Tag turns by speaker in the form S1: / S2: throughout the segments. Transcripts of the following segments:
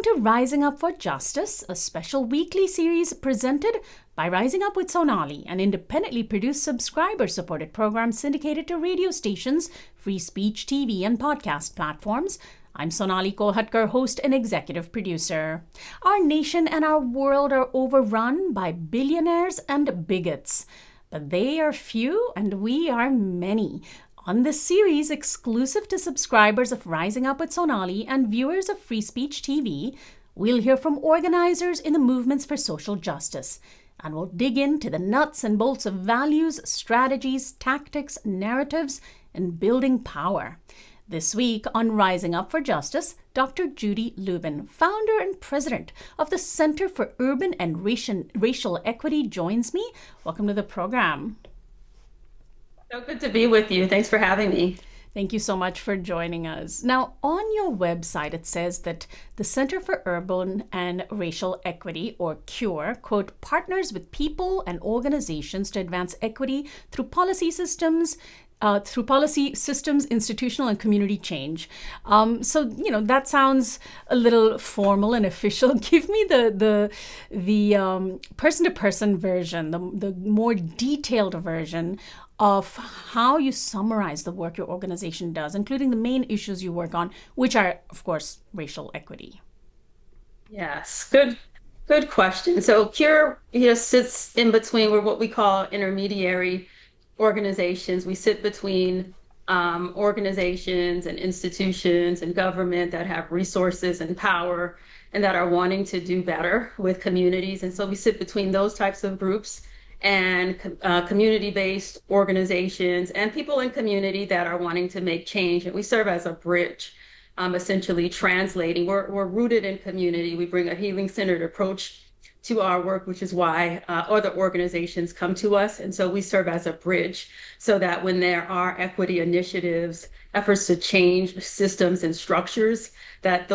S1: to Rising Up for Justice, a special weekly series presented by Rising Up with Sonali, an independently produced subscriber-supported program syndicated to radio stations, free speech TV, and podcast platforms. I'm SonaliKolhatkar, host and executive producer. Our nation and our world are overrun by billionaires and bigots, but they are few and we are many. On this series, exclusive to subscribers of Rising Up with Sonali and viewers of Free Speech TV, we'll hear from organizers in the movements for social justice, and we'll dig into the nuts and bolts of values, strategies, tactics, narratives, and building power. This week on Rising Up for Justice, Dr. Judy Lubin, founder and president of the Center for Urban and Racial Equity, joins me. Welcome to the program.
S2: So good to be with you. Thanks for having me.
S1: Thank you so much for joining us. Now, on your website, it says that the Center for Urban and Racial Equity, or CURE, quote, partners with people and organizations to advance equity through policy systems, institutional and community change. So, that sounds a little formal and official. Give me the person-to-person version, the more detailed version of how you summarize the work your organization does, including the main issues you work on, which are, of course, racial equity.
S2: Yes, good question. So CURE sits in between. We're what we call intermediary organizations. We sit between organizations and institutions and government that have resources and power and that are wanting to do better with communities. And so we sit between those types of groups and community-based organizations and people in community that are wanting to make change. And we serve as a bridge, essentially translating. We're rooted in community. We bring a healing-centered approach to our work, which is why other organizations come to us. And so we serve as a bridge so that when there are equity initiatives, efforts to change systems and structures, that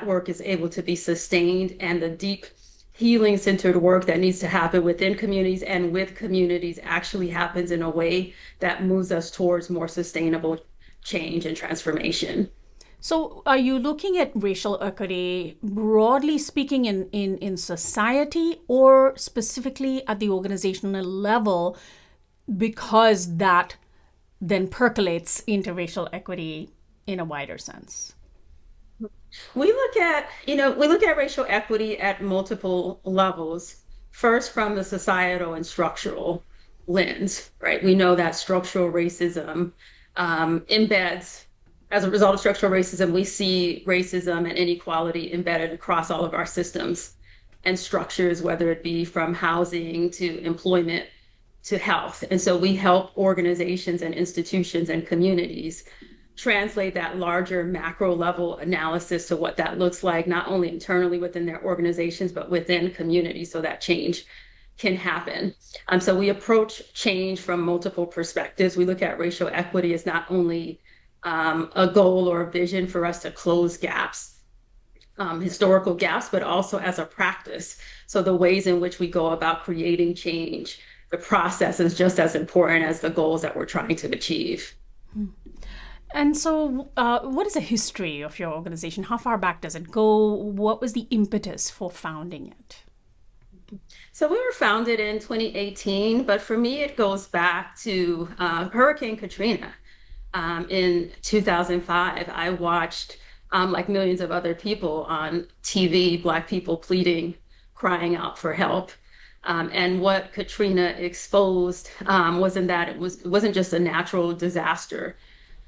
S2: work is able to be sustained, and the deep healing-centered work that needs to happen within communities and with communities actually happens in a way that moves us towards more sustainable change and transformation.
S1: So are you looking at racial equity, broadly speaking, in society, or specifically at the organizational level, because that then percolates into racial equity in a wider sense?
S2: We look at racial equity at multiple levels. First, from the societal and structural lens, right? We know that structural racism embeds. As a result of structural racism, we see racism and inequality embedded across all of our systems and structures, whether it be from housing to employment to health. And so we help organizations and institutions and communities translate that larger macro level analysis to what that looks like, not only internally within their organizations, but within communities, so that change can happen. So we approach change from multiple perspectives. We look at racial equity as not only a goal or a vision for us to close gaps, historical gaps, but also as a practice. So the ways in which we go about creating change, the process is just as important as the goals that we're trying to achieve.
S1: And so what is the history of your organization? How far back does it go? What was the impetus for founding it?
S2: So we were founded in 2018, but for me, it goes back to Hurricane Katrina. In 2005, I watched, like millions of other people on TV, Black people pleading, crying out for help. And what Katrina exposed wasn't that it wasn't just a natural disaster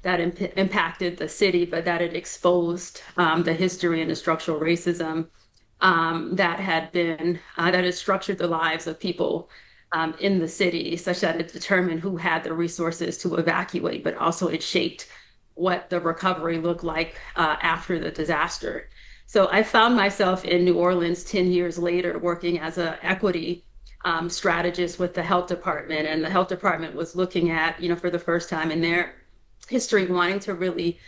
S2: that impacted the city, but that it exposed the history and the structural racism that had structured the lives of people in the city, such that it determined who had the resources to evacuate, but also it shaped what the recovery looked like after the disaster. So I found myself in New Orleans 10 years later working as an equity strategist with the health department, and the health department was looking at, for the first time in their history, wanting to really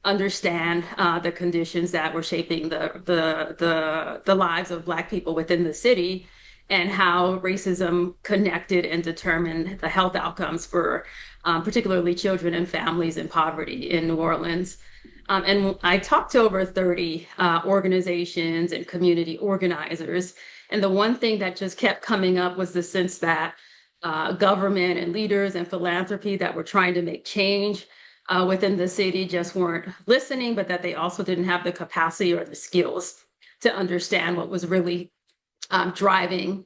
S2: understand the conditions that were shaping the lives of Black people within the city, and how racism connected and determined the health outcomes for particularly children and families in poverty in New Orleans. And I talked to over 30 organizations and community organizers. And the one thing that just kept coming up was the sense that government and leaders and philanthropy that were trying to make change within the city just weren't listening, but that they also didn't have the capacity or the skills to understand what was really driving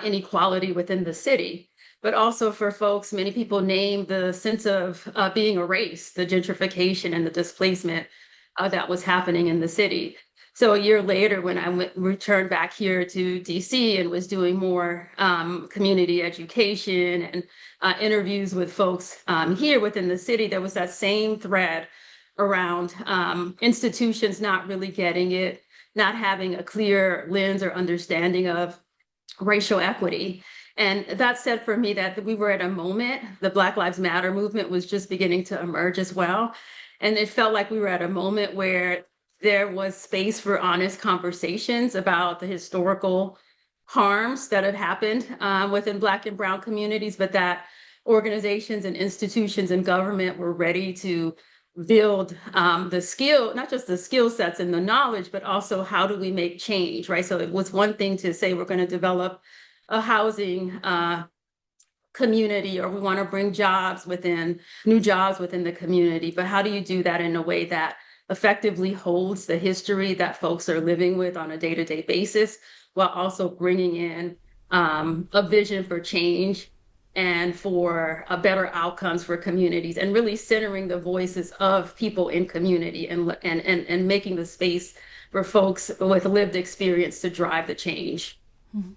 S2: inequality within the city. But also for folks, many people name the sense of being erased, the gentrification and the displacement that was happening in the city. So a year later, when I returned back here to DC and was doing more community education and interviews with folks here within the city, there was that same thread around institutions not really getting it, not having a clear lens or understanding of racial equity. And that said for me that we were at a moment, the Black Lives Matter movement was just beginning to emerge as well. And it felt like we were at a moment where there was space for honest conversations about the historical harms that had happened within Black and Brown communities, but that organizations and institutions and government were ready to build the skill, not just the skill sets and the knowledge, but also how do we make change, right? So it was one thing to say we're going to develop a housing community, or we want to bring new jobs within the community, but how do you do that in a way that effectively holds the history that folks are living with on a day-to-day basis, while also bringing in a vision for change and for better outcomes for communities, and really centering the voices of people in community and making the space for folks with lived experience to drive the change.
S1: Mm-hmm.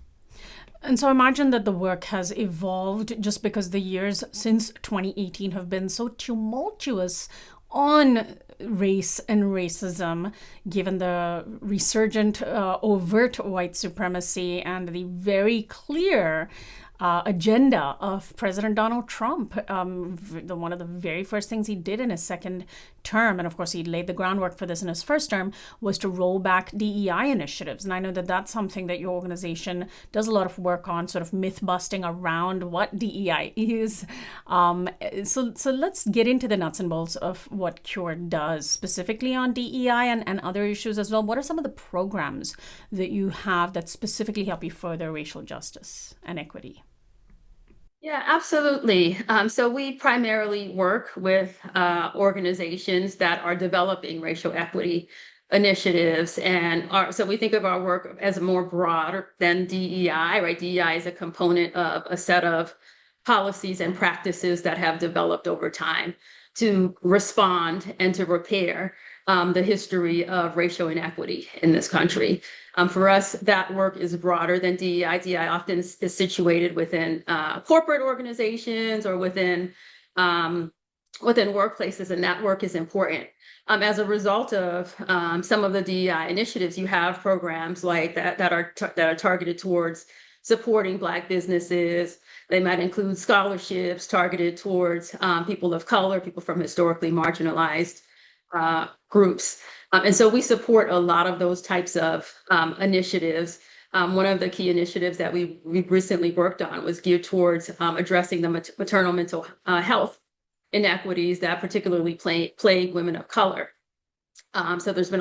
S1: And so I imagine that the work has evolved just because the years since 2018 have been so tumultuous on race and racism, given the resurgent, overt white supremacy and the very clear agenda of President Donald Trump. One of the very first things he did in his second term, and of course he laid the groundwork for this in his first term, was to roll back DEI initiatives. And I know that that's something that your organization does a lot of work on, sort of myth busting around what DEI is. So let's get into the nuts and bolts of what CURE does, specifically on DEI and other issues as well. What are some of the programs that you have that specifically help you further racial justice and equity?
S2: Yeah, absolutely. So we primarily work with organizations that are developing racial equity initiatives. So we think of our work as more broad than DEI, right? DEI is a component of a set of policies and practices that have developed over time to respond and to repair the history of racial inequity in this country. For us, that work is broader than DEI. DEI often is situated within corporate organizations or within workplaces, and that work is important. As a result of some of the DEI initiatives, you have programs like that are targeted towards supporting Black businesses. They might include scholarships targeted towards people of color, people from historically marginalized groups. And so we support a lot of those types of initiatives. One of the key initiatives that we recently worked on was geared towards addressing the maternal mental health inequities that particularly plague women of color. So there's been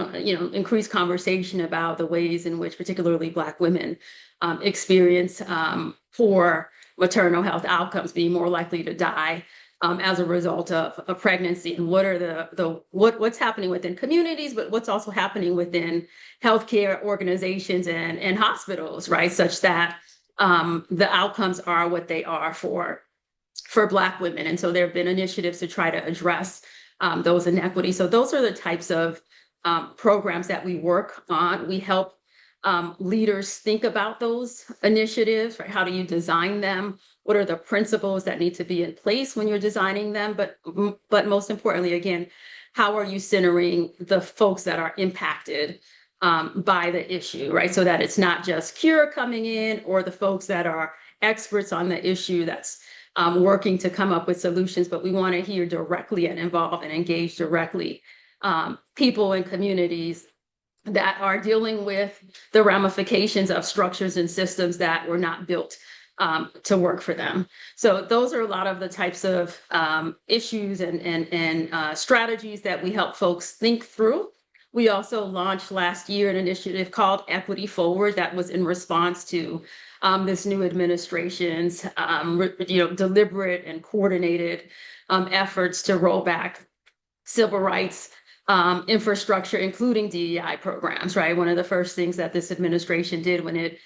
S2: increased conversation about the ways in which particularly Black women experience poor maternal health outcomes, being more likely to die as a result of a pregnancy, and what are what's happening within communities, but what's also happening within healthcare organizations and hospitals, right? Such that the outcomes are what they are for Black women. And so there have been initiatives to try to address those inequities. So those are the types of programs that we work on. We help leaders think about those initiatives, right? How do you design them? What are the principles that need to be in place when you're designing them? But most importantly, again, how are you centering the folks that are impacted by the issue, right? So that it's not just CURE coming in or the folks that are experts on the issue that's working to come up with solutions, but we want to hear directly and involve and engage directly people and communities that are dealing with the ramifications of structures and systems that were not built to work for them. So those are a lot of the types of issues and strategies that we help folks think through. We also launched last year an initiative called Equity Forward that was in response to this new administration's deliberate and coordinated efforts to roll back civil rights infrastructure, including DEI programs, right? One of the first things that this administration did when it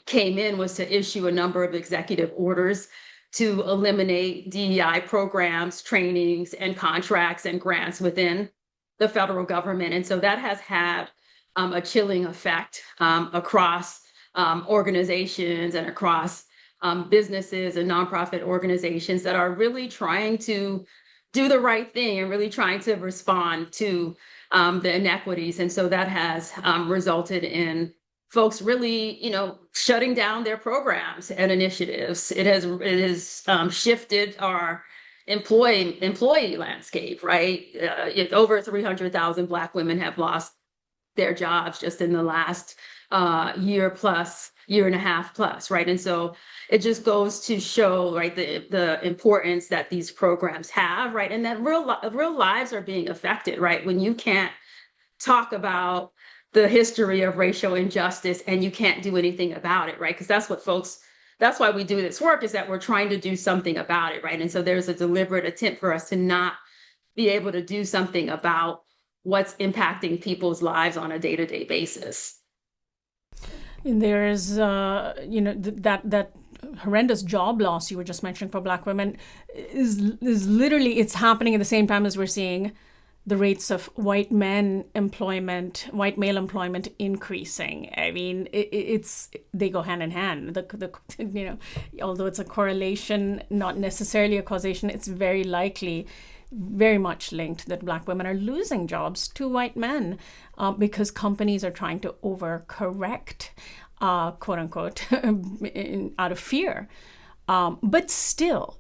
S2: came in was to issue a number of executive orders to eliminate DEI programs, trainings, and contracts and grants within the federal government. And so that has had a chilling effect across organizations and across businesses and nonprofit organizations that are really trying to do the right thing and really trying to respond to the inequities. And so that has resulted in folks really, shutting down their programs and initiatives. It has shifted our employee landscape, right? Over 300,000 Black women have lost their jobs just in the last year and a half plus, right? And so it just goes to show, right, the importance that these programs have, right? And that real lives are being affected, right? When you can't talk about the history of racial injustice and you can't do anything about it, right? Because that's why we do this work, is that we're trying to do something about it, right? And so there's a deliberate attempt for us to not be able to do something about what's impacting people's lives on a day-to-day basis.
S1: And there's, that horrendous job loss you were just mentioning for Black women is literally, it's happening at the same time as we're seeing the rates of white male employment increasing. I mean, they go hand in hand. Although it's a correlation, not necessarily a causation, it's very likely, very much linked that Black women are losing jobs to white men because companies are trying to overcorrect, quote unquote, out of fear. But still,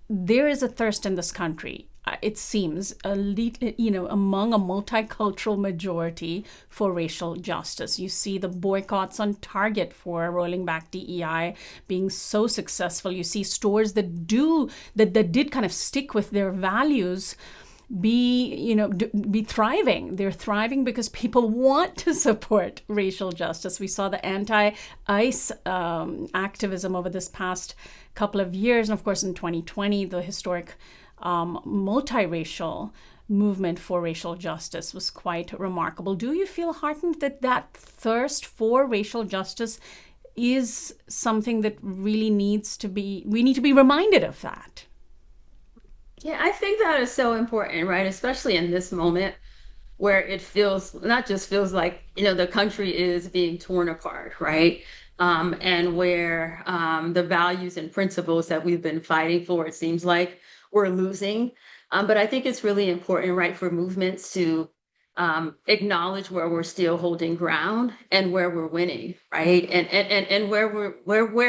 S1: there is a thirst in this country, it seems, among a multicultural majority for racial justice. You see the boycotts on Target for rolling back DEI being so successful. You see stores that did kind of stick with their values be thriving. They're thriving because people want to support racial justice. We saw the anti-ICE activism over this past couple of years, and of course in 2020, the historic multiracial movement for racial justice was quite remarkable. Do you feel heartened that thirst for racial justice is something that really we need to be reminded of that?
S2: Yeah, I think that is so important, right? Especially in this moment where it feels like, the country is being torn apart, right? And where the values and principles that we've been fighting for, it seems like we're losing. But I think it's really important, right, for movements to acknowledge where we're still holding ground and where we're winning, right? And where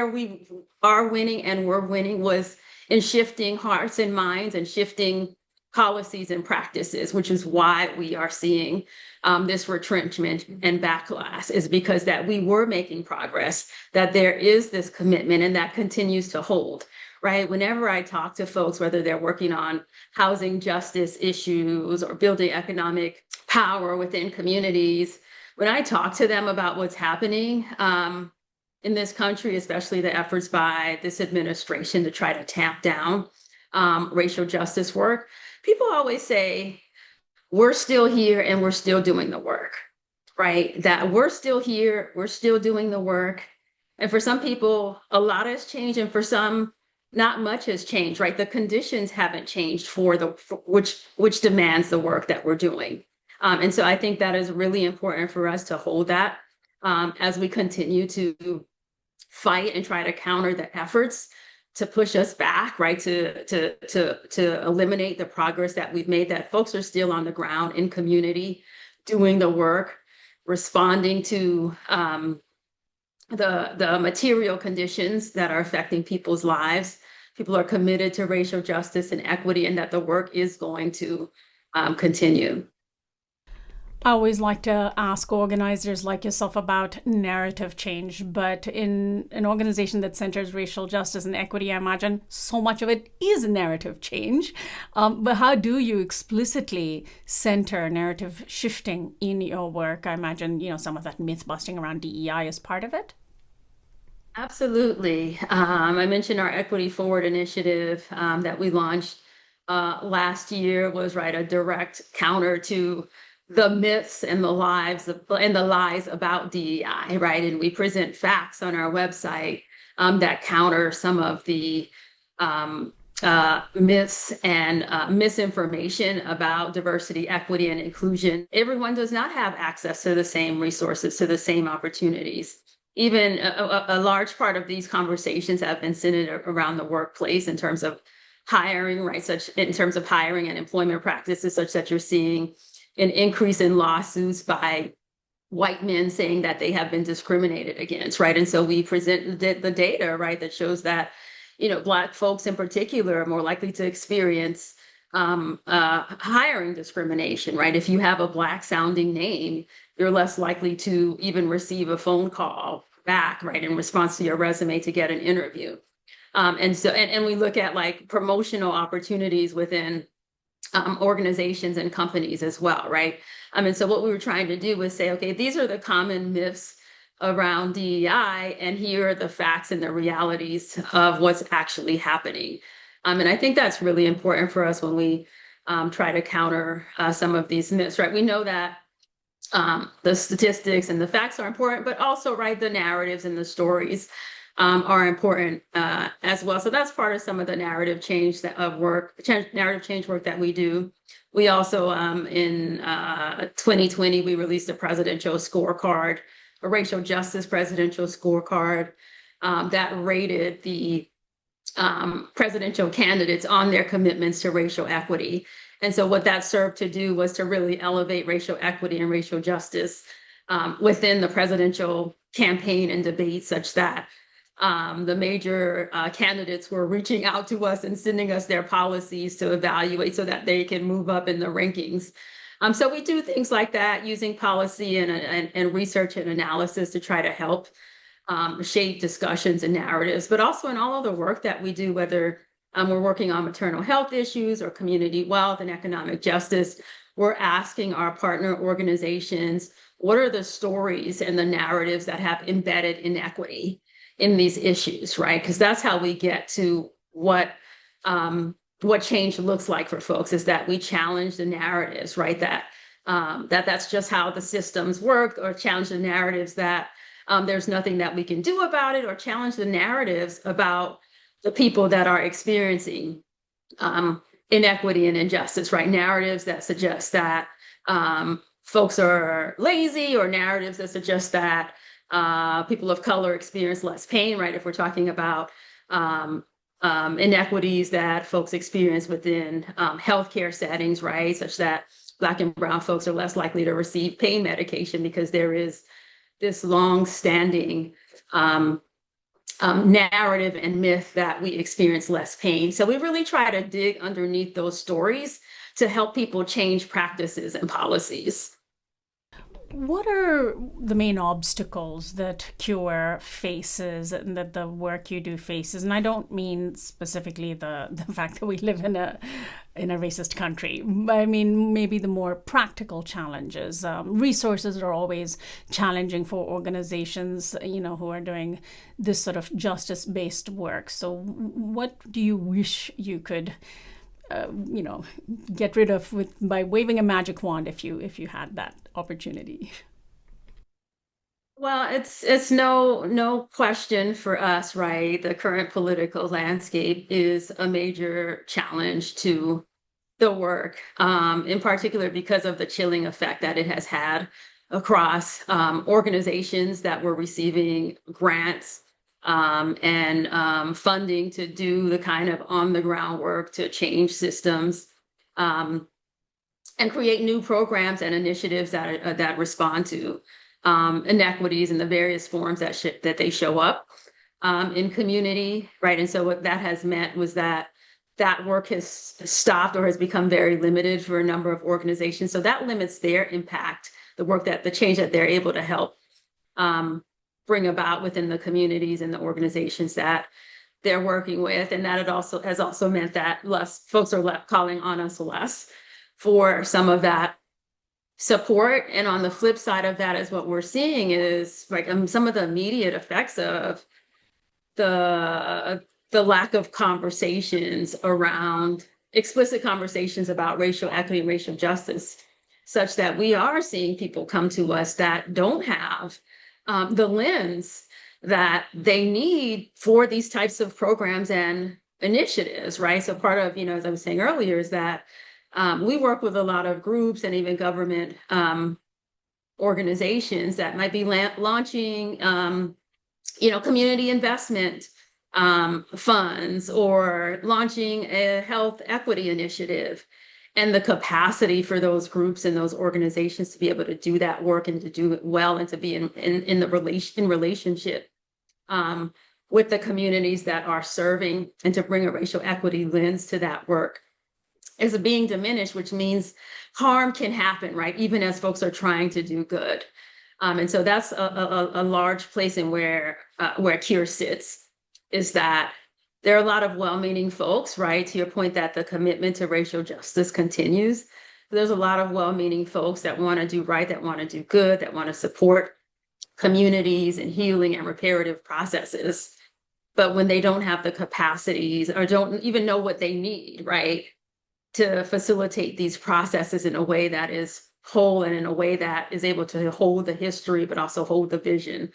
S2: we are winning and we're winning was in shifting hearts and minds and shifting policies and practices, which is why we are seeing this retrenchment and backlash, is because that we were making progress, that there is this commitment and that continues to hold, right? Whenever I talk to folks, whether they're working on housing justice issues or building economic power within communities, when I talk to them about what's happening in this country, especially the efforts by this administration to try to tamp down racial justice work, people always say, we're still here and we're still doing the work, right? That we're still here, we're still doing the work. And for some people, a lot has changed, and for some, not much has changed, right? The conditions haven't changed which demands the work that we're doing. And so I think that is really important for us to hold that as we continue to fight and try to counter the efforts to push us back, right? To eliminate the progress that we've made, that folks are still on the ground in community, doing the work, responding to the material conditions that are affecting people's lives. People are committed to racial justice and equity, and that the work is going to continue.
S1: I always like to ask organizers like yourself about narrative change, but in an organization that centers racial justice and equity, I imagine so much of it is narrative change. But how do you explicitly center narrative shifting in your work? I imagine, some of that myth busting around DEI is part of it.
S2: Absolutely. I mentioned our Equity Forward initiative that we launched last year was a direct counter to the myths and the lies about DEI, right? And we present facts on our website that counter some of the myths and misinformation about diversity, equity, and inclusion. Everyone does not have access to the same resources, to the same opportunities. Even a large part of these conversations have been centered around the workplace in terms of hiring, right? Such in terms of hiring and employment practices, such that you're seeing an increase in lawsuits by white men saying that they have been discriminated against, right? And so we present the data, right, that shows that, Black folks in particular are more likely to experience hiring discrimination, right? If you have a Black sounding name, you're less likely to even receive a phone call back, right, in response to your resume to get an interview. And we look at promotional opportunities within organizations and companies as well, right? And so what we were trying to do was say, okay, these are the common myths around DEI, and here are the facts and the realities of what's actually happening. And I think that's really important for us when we try to counter some of these myths, right? We know that the statistics and the facts are important, but also, right, the narratives and the stories are important as well. So that's part of some of the narrative change narrative change work that we do. We also, in 2020, we released a presidential scorecard, a racial justice presidential scorecard that rated the presidential candidates on their commitments to racial equity. And so what that served to do was to really elevate racial equity and racial justice within the presidential campaign and debate, such that the major candidates were reaching out to us and sending us their policies to evaluate so that they can move up in the rankings. So we do things like that using policy and research and analysis to try to help shape discussions and narratives, but also in all of the work that we do, whether we're working on maternal health issues or community wealth and economic justice, we're asking our partner organizations, what are the stories and the narratives that have embedded inequity in these issues, right? Because that's how we get to what change looks like for folks, is that we challenge the narratives, right? That's just how the systems work, or challenge the narratives that there's nothing that we can do about it, or challenge the narratives about the people that are experiencing inequity and injustice, right? Narratives that suggest that folks are lazy, or narratives that suggest that people of color experience less pain, right? If we're talking about inequities that folks experience within healthcare settings, right? Such that Black and brown folks are less likely to receive pain medication because there is this long-standing narrative and myth that we experience less pain. So we really try to dig underneath those stories to help people change practices and policies.
S1: What are the main obstacles that CURE faces and that the work you do faces? And I don't mean specifically the fact that we live in a racist country. I mean, maybe the more practical challenges. Resources are always challenging for organizations, who are doing this sort of justice-based work. So what do you wish you could get rid of by waving a magic wand if you had that opportunity?
S2: Well, it's no question for us, right? The current political landscape is a major challenge to the work, in particular because of the chilling effect that it has had across organizations that were receiving grants and funding to do the kind of on-the-ground work to change systems and create new programs and initiatives that respond to inequities in the various forms that they show up in community, right? And so what that has meant was that that work has stopped or has become very limited for a number of organizations. So that limits their impact, the change that they're able to help bring about within the communities and the organizations that they're working with. And that it also has also meant that less folks are calling on us less for some of that support. And on the flip side of that is what we're seeing is like some of the immediate effects of the lack of conversations around explicit conversations about racial equity and racial justice, such that we are seeing people come to us that don't have the lens that they need for these types of programs and initiatives, right? So part of, as I was saying earlier, is that we work with a lot of groups and even government organizations that might be launching, community investment funds or launching a health equity initiative. And the capacity for those groups and those organizations to be able to do that work and to do it well and to be in relationship with the communities that are serving and to bring a racial equity lens to that work is being diminished, which means harm can happen, right? Even as folks are trying to do good. And so that's a large place in where CURE sits, is that there are a lot of well-meaning folks, right? To your point that the commitment to racial justice continues. There's a lot of well-meaning folks that want to do right, that want to do good, that want to support communities and healing and reparative processes. But when they don't have the capacities or don't even know what they need, right, to facilitate these processes in a way that is whole and in a way that is able to hold the history, but also hold the vision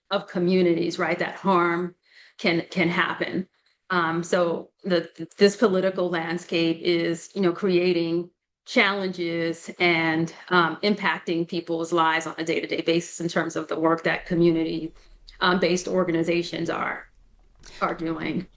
S2: of communities, right, that harm can happen. So this political landscape is, creating challenges and impacting people's lives on a day-to-day basis in terms of the work that community-based organizations are doing.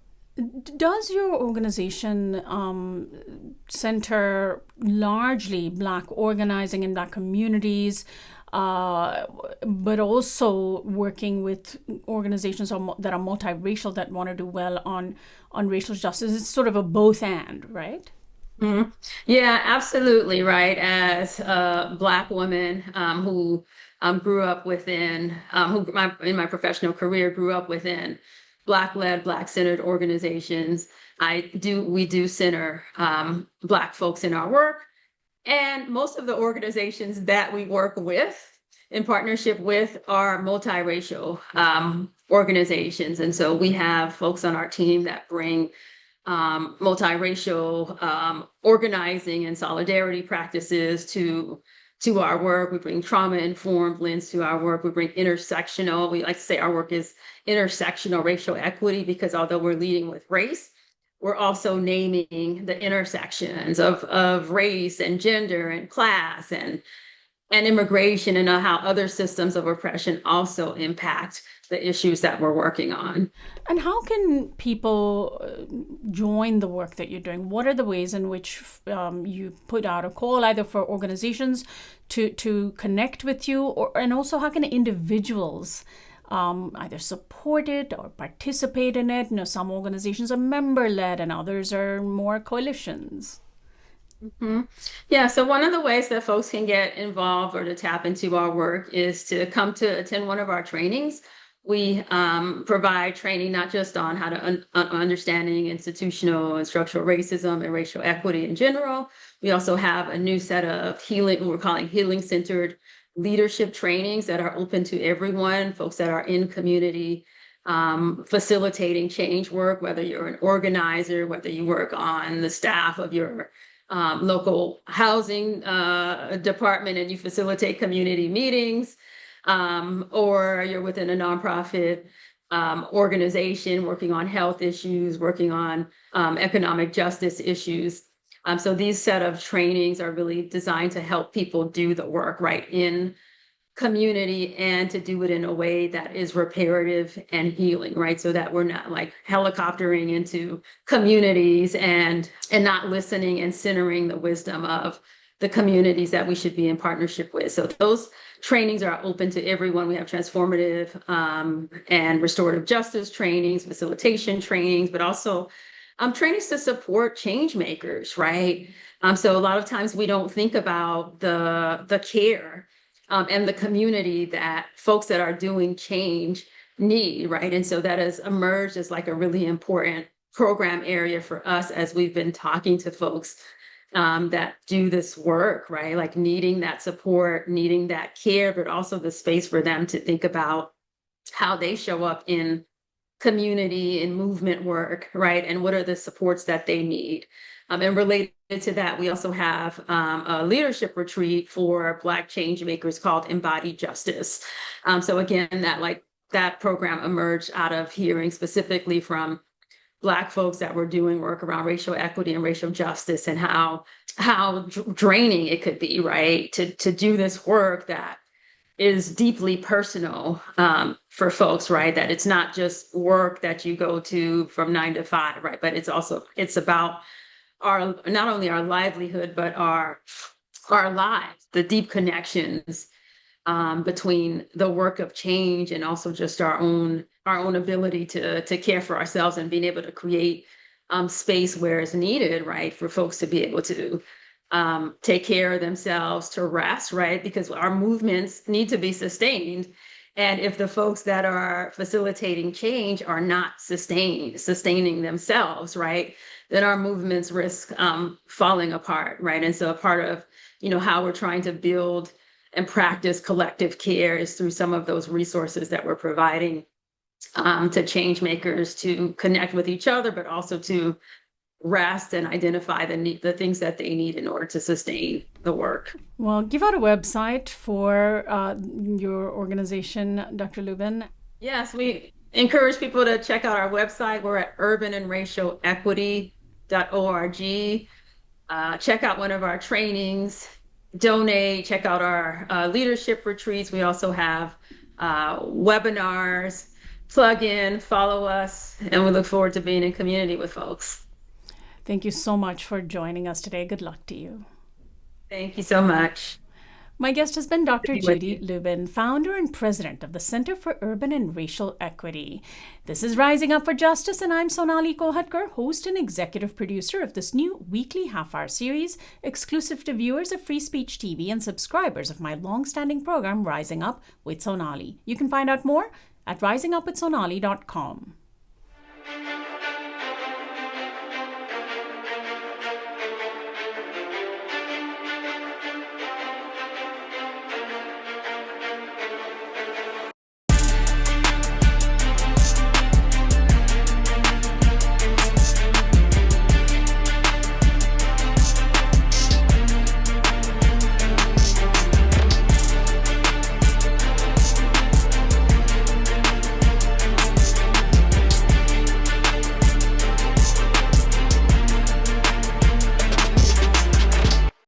S1: Does your organization center largely Black organizing in Black communities, but also working with organizations that are multiracial that want to do well on racial justice? It's sort of a both and, right?
S2: Mm-hmm. Yeah, absolutely, right. As a Black woman who grew up within, in my professional career grew up within Black-led, Black-centered organizations, we do center Black folks in our work. And most of the organizations that we work with in partnership with are multiracial organizations. And so we have folks on our team that bring multiracial organizing and solidarity practices to our work. We bring trauma-informed lens to our work. We bring intersectional. We like to say our work is intersectional racial equity, because although we're leading with race, we're also naming the intersections of race and gender and class and immigration and how other systems of oppression also impact the issues that we're working on.
S1: And how can people join the work that you're doing? What are the ways in which you put out a call either for organizations to connect with you, and also how can individuals either support it or participate in it? Some organizations are member-led and others are more coalitions.
S2: Mm-hmm. Yeah, so one of the ways that folks can get involved or to tap into our work is to come to attend one of our trainings. We provide training not just on how to understanding institutional and structural racism and racial equity in general. We also have a new set of we're calling healing-centered leadership trainings that are open to everyone, folks that are in community, facilitating change work, whether you're an organizer, whether you work on the staff of your local housing department and you facilitate community meetings, or you're within a nonprofit organization working on health issues, working on economic justice issues. So these set of trainings are really designed to help people do the work right in community and to do it in a way that is reparative and healing, right? So that we're not like helicoptering into communities and not listening and centering the wisdom of the communities that we should be in partnership with. So those trainings are open to everyone. We have transformative and restorative justice trainings, facilitation trainings, but also trainings to support change makers, right? So a lot of times we don't think about the care and the community that folks that are doing change need, right? And so that has emerged as like a really important program area for us as we've been talking to folks that do this work, right? Like needing that support, needing that care, but also the space for them to think about how they show up in community and movement work, right? And what are the supports that they need? And related to that, we also have a leadership retreat for Black change makers called Embodied Justice. So again, that program emerged out of hearing specifically from Black folks that were doing work around racial equity and racial justice, and how draining it could be, right? To do this work that is deeply personal for folks, right? That it's not just work that you go to from 9 to 5, right? But it's about not only our livelihood, but our lives, the deep connections between the work of change and also just our own ability to care for ourselves and being able to create space where it's needed, right? For folks to be able to take care of themselves, to rest, right? Because our movements need to be sustained. And if the folks that are facilitating change are not sustaining themselves, right, then our movements risk falling apart, right? And so a part of, how we're trying to build and practice collective care is through some of those resources that we're providing to change makers to connect with each other, but also to rest and identify the things that they need in order to sustain the work.
S1: Well, give out a website for your organization, Dr. Lubin.
S2: Yes, we encourage people to check out our website. We're at urbanandracialequity.org. Check out one of our trainings, donate, check out our leadership retreats. We also have webinars. Plug in, follow us, and we look forward to being in community with folks.
S1: Thank you so much for joining us today. Good luck to you.
S2: Thank you so much.
S1: My guest has been Dr. Judy Lubin, founder and president of the Center for Urban and Racial Equity. This is Rising Up for Justice, and I'm SonaliKolhatkar, host and executive producer of this new weekly half-hour series, exclusive to viewers of Free Speech TV and subscribers of my long-standing program, Rising Up with Sonali. You can find out more at risingupwithsonali.com.